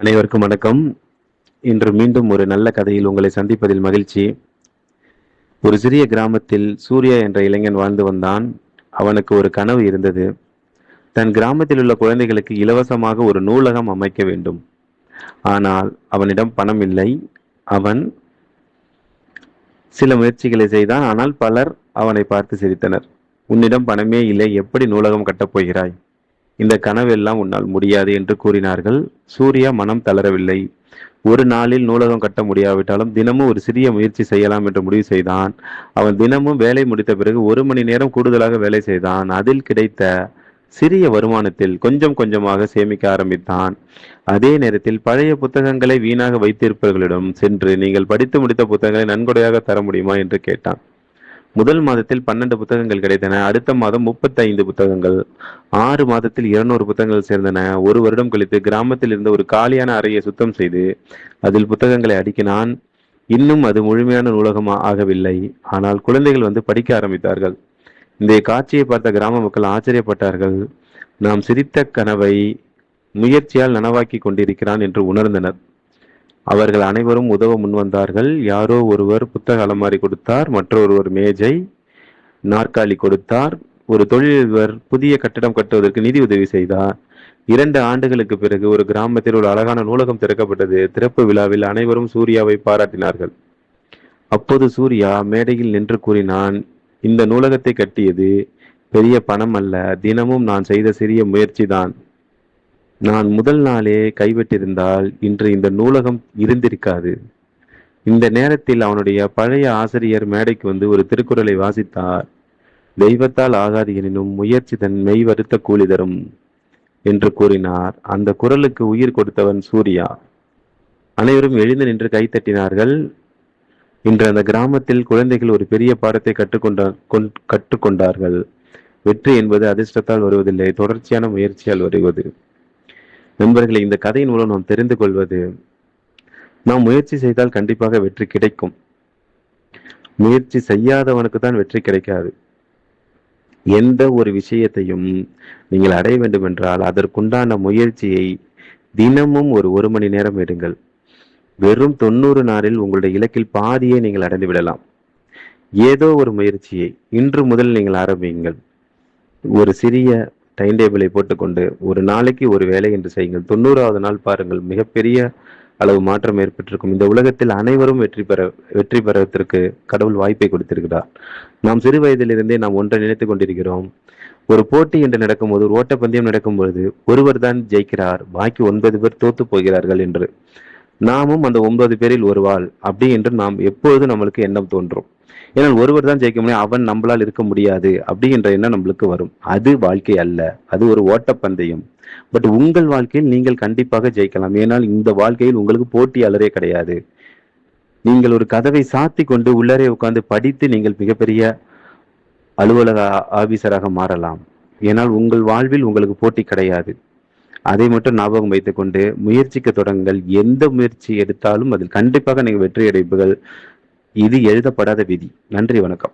அனைவருக்கும் வணக்கம். இன்று மீண்டும் ஒரு நல்ல கதையில் உங்களை சந்திப்பதில் மகிழ்ச்சி. ஒரு சிறிய கிராமத்தில் சூர்யா என்ற இளைஞன் வாழ்ந்து வந்தான். அவனுக்கு ஒரு கனவு இருந்தது. தன் கிராமத்தில் உள்ள குழந்தைகளுக்கு இலவசமாக ஒரு நூலகம் அமைக்க வேண்டும். ஆனால் அவனிடம் பணம் இல்லை. அவன் சில முயற்சிகளை செய்தான். ஆனால் பலர் அவனை பார்த்து சிரித்தனர். உன்னிடம் பணமே இல்லை, எப்படி நூலகம் கட்டப் போகிறாய்? இந்த கனவெல்லாம் உன்னால் முடியாது என்று கூறினார்கள். சூர்யா மனம் தளரவில்லை. ஒரு நாளில் நூலகம் கட்ட முடியாவிட்டாலும் தினமும் ஒரு சிறிய முயற்சி செய்யலாம் என்று முடிவு செய்தான். அவன் தினமும் வேலை முடித்த பிறகு 1 மணி நேரம் கூடுதலாக வேலை செய்தான். அதில் கிடைத்த சிறிய வருமானத்தில் கொஞ்சம் கொஞ்சமாக சேமிக்க ஆரம்பித்தான். அதே நேரத்தில் பழைய புத்தகங்களை வீணாக வைத்திருப்பவர்களிடம் சென்று, நீங்கள் படித்து முடித்த புத்தகங்களை நன்கொடையாக தர முடியுமா என்று கேட்டான். முதல் மாதத்தில் 12 புத்தகங்கள் கிடைத்தன. அடுத்த மாதம் 35 புத்தகங்கள். 6 மாதத்தில் 200 புத்தகங்கள் சேர்ந்தன. ஒரு வருடம் கழித்து கிராமத்தில் இருந்த ஒரு காலியான அறையை சுத்தம் செய்து அதில் புத்தகங்களை அடுக்கினான். இன்னும் அது முழுமையான நூலகம் ஆகவில்லை. ஆனால் குழந்தைகள் வந்து படிக்க ஆரம்பித்தார்கள். இந்த காட்சியை பார்த்த கிராம மக்கள் ஆச்சரியப்பட்டார்கள். நாம் சிரித்த கனவை முயற்சியால் நனவாக்கி கொண்டிருக்கிறான் என்று உணர்ந்தனர். அவர்கள் அனைவரும் உதவ முன்வந்தார்கள். யாரோ ஒருவர் புத்தக அலமாரி கொடுத்தார், மற்றொருவர் மேஜை நாற்காலி கொடுத்தார். ஒரு தொழிலதிபர் புதிய கட்டிடம் கட்டுவதற்கு நிதி உதவி செய்தார். 2 ஆண்டுகளுக்கு பிறகு ஒரு கிராமத்தில் ஒரு அழகான நூலகம் திறக்கப்பட்டது. திறப்பு விழாவில் அனைவரும் சூர்யாவை பாராட்டினார்கள். அப்போது சூர்யா மேடையில் நின்று கூறினான், இந்த நூலகத்தை கட்டியது பெரிய பணம் அல்ல, தினமும் நான் செய்த சிறிய முயற்சி தான். நான் முதல் நாளே கைவிட்டிருந்தால் இன்று இந்த நூலகம் இருந்திருக்காது. இந்த நேரத்தில் அவனுடைய பழைய ஆசிரியர் மேடைக்கு வந்து ஒரு திருக்குறளை வாசித்தார். தெய்வத்தால் ஆகாது எனினும் முயற்சி தன் மெய் வருத்த கூலி தரும் என்று கூறினார். அந்த குரலுக்கு உயிர் கொடுத்தவன் சூர்யா. அனைவரும் எழுந்து நின்று கைத்தட்டினார்கள். இன்று அந்த கிராமத்தில் குழந்தைகள் ஒரு பெரிய பாடத்தை கற்றுக்கொண்டார்கள். வெற்றி என்பது அதிர்ஷ்டத்தால் வருவதில்லை, தொடர்ச்சியான முயற்சியால் வருவது. நண்பர்களை, இந்த கதையின் மூலம் நாம் தெரிந்து கொள்வது, நாம் முயற்சி செய்தால் கண்டிப்பாக வெற்றி கிடைக்கும். முயற்சி செய்யாதவனுக்கு தான் வெற்றி கிடைக்காது. எந்த ஒரு விஷயத்தையும் நீங்கள் அடைய வேண்டும் என்றால் அதற்குண்டான முயற்சியை தினமும் ஒரு மணி நேரம் எடுங்கள். வெறும் 90 நாளில் உங்களுடைய இலக்கில் பாதியை நீங்கள் அடைந்து விடலாம். ஏதோ ஒரு முயற்சியை இன்று முதல் நீங்கள் ஆரம்பியுங்கள். ஒரு சிறிய டைம் டேபிளை போட்டுக்கொண்டு ஒரு நாளைக்கு ஒரு வேலை என்று செய்யுங்கள். 90வது நாள் பாருங்கள், மிகப்பெரிய அளவு மாற்றம் ஏற்பட்டிருக்கும். இந்த உலகத்தில் அனைவரும் வெற்றி பெறத்திற்கு கடவுள் வாய்ப்பை கொடுத்திருக்கிறார். நாம் சிறு வயதிலிருந்தே நாம் ஒன்றை நினைத்துக் கொண்டிருக்கிறோம். ஒரு போட்டி என்று நடக்கும்போது, ஒரு ஓட்டப்பந்தயம் நடக்கும்போது ஒருவர் தான் ஜெயிக்கிறார், பாக்கி 9 பேர் தோத்து போகிறார்கள் என்று. நாமும் அந்த 9 பேரில் ஒருவாள் அப்படி என்று நாம் எப்பொழுது நம்மளுக்கு எண்ணம் தோன்றும். ஏன்னா ஒருவர் தான் ஜெயிக்க முடியும், அவன் நம்மளால் இருக்க முடியாது அப்படி என்ற எண்ணம் நம்மளுக்கு வரும். அது வாழ்க்கை அல்ல, அது ஒரு ஓட்டப்பந்தயம். பட் உங்கள் வாழ்க்கையில் நீங்கள் கண்டிப்பாக ஜெயிக்கலாம். ஏனால் இந்த வாழ்க்கையில் உங்களுக்கு போட்டியாளரே கிடையாது. நீங்கள் ஒரு கதவை சாத்தி கொண்டு உள்ளரே உட்கார்ந்து படித்து நீங்கள் மிகப்பெரிய அலுவலக ஆபீசராக மாறலாம். ஏனால் உங்கள் வாழ்வில் உங்களுக்கு போட்டி கிடையாது. அதை மட்டும் ஞாபகம் வைத்துக் கொண்டு முயற்சிக்க தொடங்குங்கள். எந்த முயற்சி எடுத்தாலும் அதில் கண்டிப்பாக நீங்கள் வெற்றி அடைப்பீர்கள். இது எழுதப்படாத விதி. நன்றி, வணக்கம்.